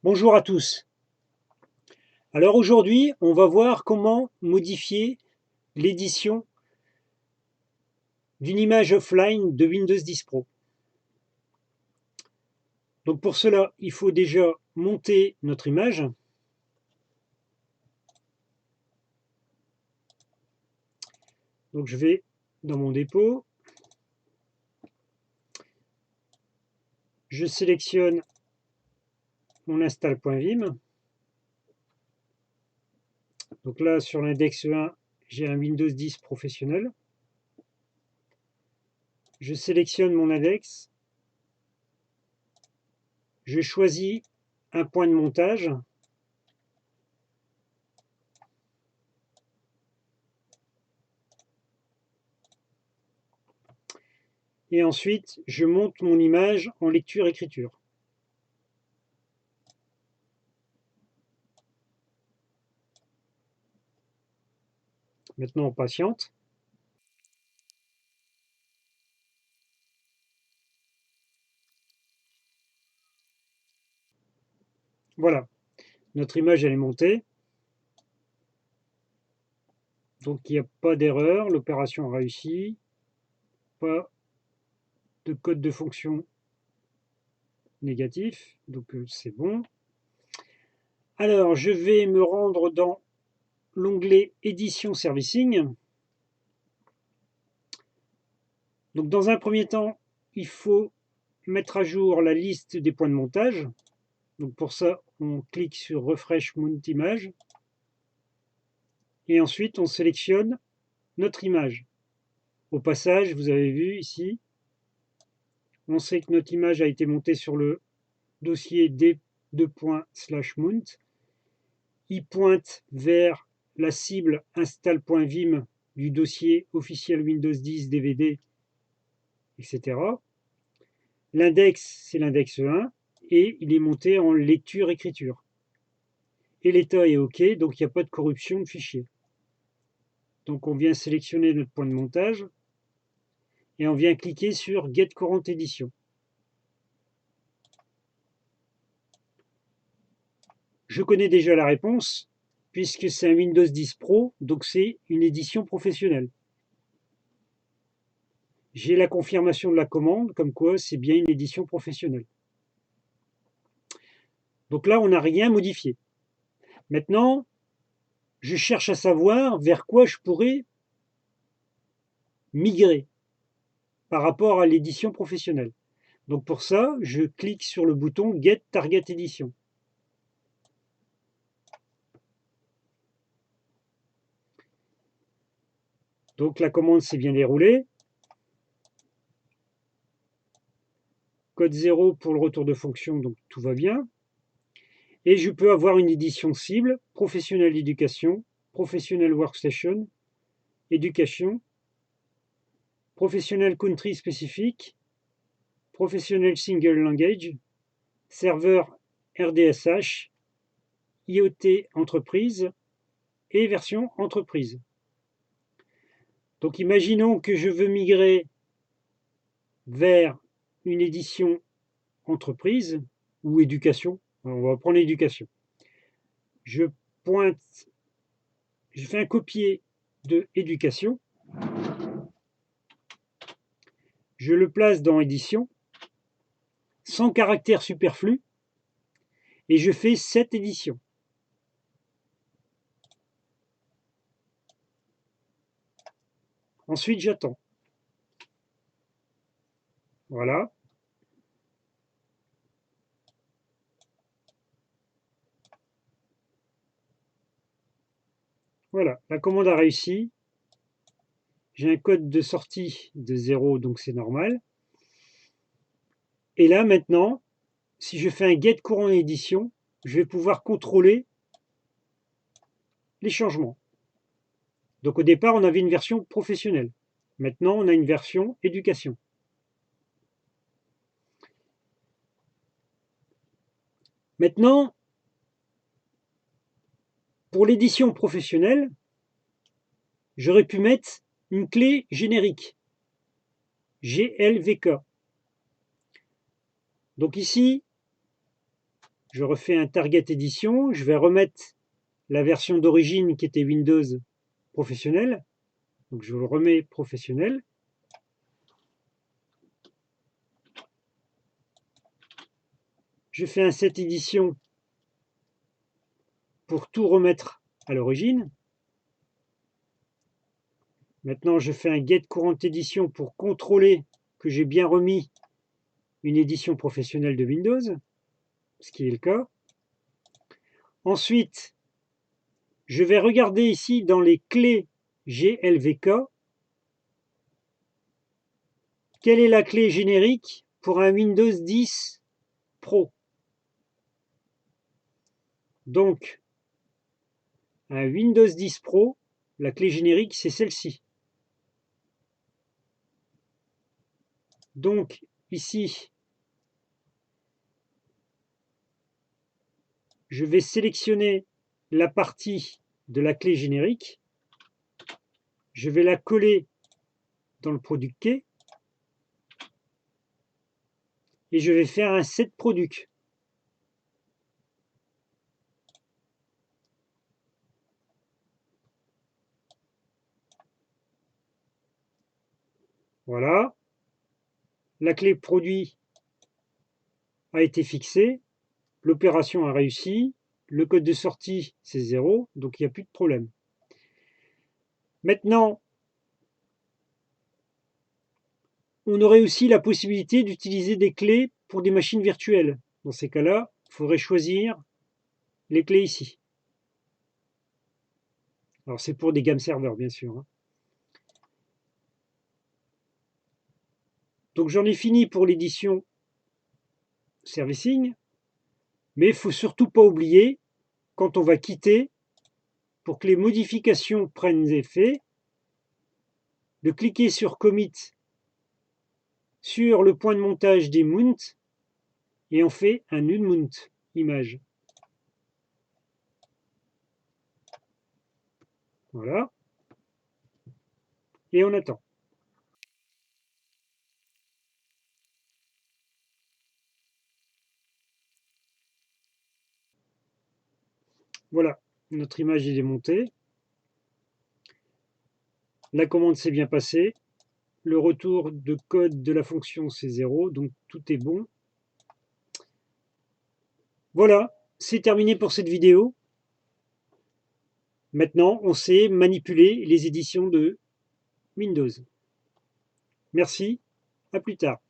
Bonjour à tous. Alors aujourd'hui, on va voir comment modifier l'édition d'une image offline de Windows 10 Pro. Donc pour cela, il faut déjà monter notre image. Donc je vais dans mon dépôt. Je sélectionne mon install.vim. Donc là, sur l'index 1, j'ai un Windows 10 professionnel. Je sélectionne mon index. Je choisis un point de montage. Et ensuite, je monte mon image en lecture-écriture. Maintenant, on patiente. Voilà, notre image elle est montée. Donc il n'y a pas d'erreur, l'opération a réussi. Pas de code de fonction négatif, donc c'est bon. Alors je vais me rendre dans l'onglet Édition Servicing. Donc dans un premier temps, il faut mettre à jour la liste des points de montage. Donc pour ça, on clique sur Refresh Mount Image. Et ensuite, on sélectionne notre image. Au passage, vous avez vu ici, on sait que notre image a été montée sur le dossier d2./mount. Il pointe vers la cible install.vim du dossier officiel Windows 10 DVD, etc. L'index, c'est l'index 1 et il est monté en lecture-écriture. Et l'état est OK, donc il n'y a pas de corruption de fichier. Donc on vient sélectionner notre point de montage et on vient cliquer sur Get Current Edition. Je connais déjà la réponse puisque c'est un Windows 10 Pro, donc c'est une édition professionnelle. J'ai la confirmation de la commande, comme quoi c'est bien une édition professionnelle. Donc là, on n'a rien modifié. Maintenant, je cherche à savoir vers quoi je pourrais migrer par rapport à l'édition professionnelle. Donc pour ça, je clique sur le bouton Get Target Edition. Donc la commande s'est bien déroulée. Code 0 pour le retour de fonction, donc tout va bien. Et je peux avoir une édition cible, professionnel éducation, professionnel workstation, éducation, professionnel country spécifique, professionnel single language, serveur RDSH, IoT entreprise et version entreprise. Donc imaginons que je veux migrer vers une édition entreprise ou éducation. Alors on va prendre l'éducation. Je pointe, je fais un copier de éducation. Je le place dans édition, sans caractère superflu, et je fais cette édition. Ensuite, j'attends. Voilà. Voilà, la commande a réussi. J'ai un code de sortie de 0, donc c'est normal. Et là, maintenant, si je fais un get courant édition, je vais pouvoir contrôler les changements. Donc au départ, on avait une version professionnelle. Maintenant, on a une version éducation. Maintenant, pour l'édition professionnelle, j'aurais pu mettre une clé générique, GLVK. Donc ici, je refais un target édition, je vais remettre la version d'origine qui était Windows professionnel, donc je le remets professionnel. Je fais un set édition pour tout remettre à l'origine. Maintenant, je fais un get courante édition pour contrôler que j'ai bien remis une édition professionnelle de Windows, ce qui est le cas. Ensuite, je vais regarder ici dans les clés GLVK, quelle est la clé générique pour un Windows 10 Pro. Donc, un Windows 10 Pro, la clé générique, c'est celle-ci. Donc, ici, je vais sélectionner la partie de la clé générique. Je vais la coller dans le product key. Et je vais faire un set product. Voilà. La clé produit a été fixée. L'opération a réussi. Le code de sortie, c'est 0. Donc, il n'y a plus de problème. Maintenant, on aurait aussi la possibilité d'utiliser des clés pour des machines virtuelles. Dans ces cas-là, il faudrait choisir les clés ici. Alors, c'est pour des gammes serveurs, bien sûr. Donc, j'en ai fini pour l'édition servicing. Mais il ne faut surtout pas oublier, quand on va quitter, pour que les modifications prennent effet, de cliquer sur Commit sur le point de montage des mounts et on fait un unmount image. Voilà. Et on attend. Voilà, notre image est démontée. La commande s'est bien passée. Le retour de code de la fonction, c'est 0, donc tout est bon. Voilà, c'est terminé pour cette vidéo. Maintenant, on sait manipuler les éditions de Windows. Merci, à plus tard.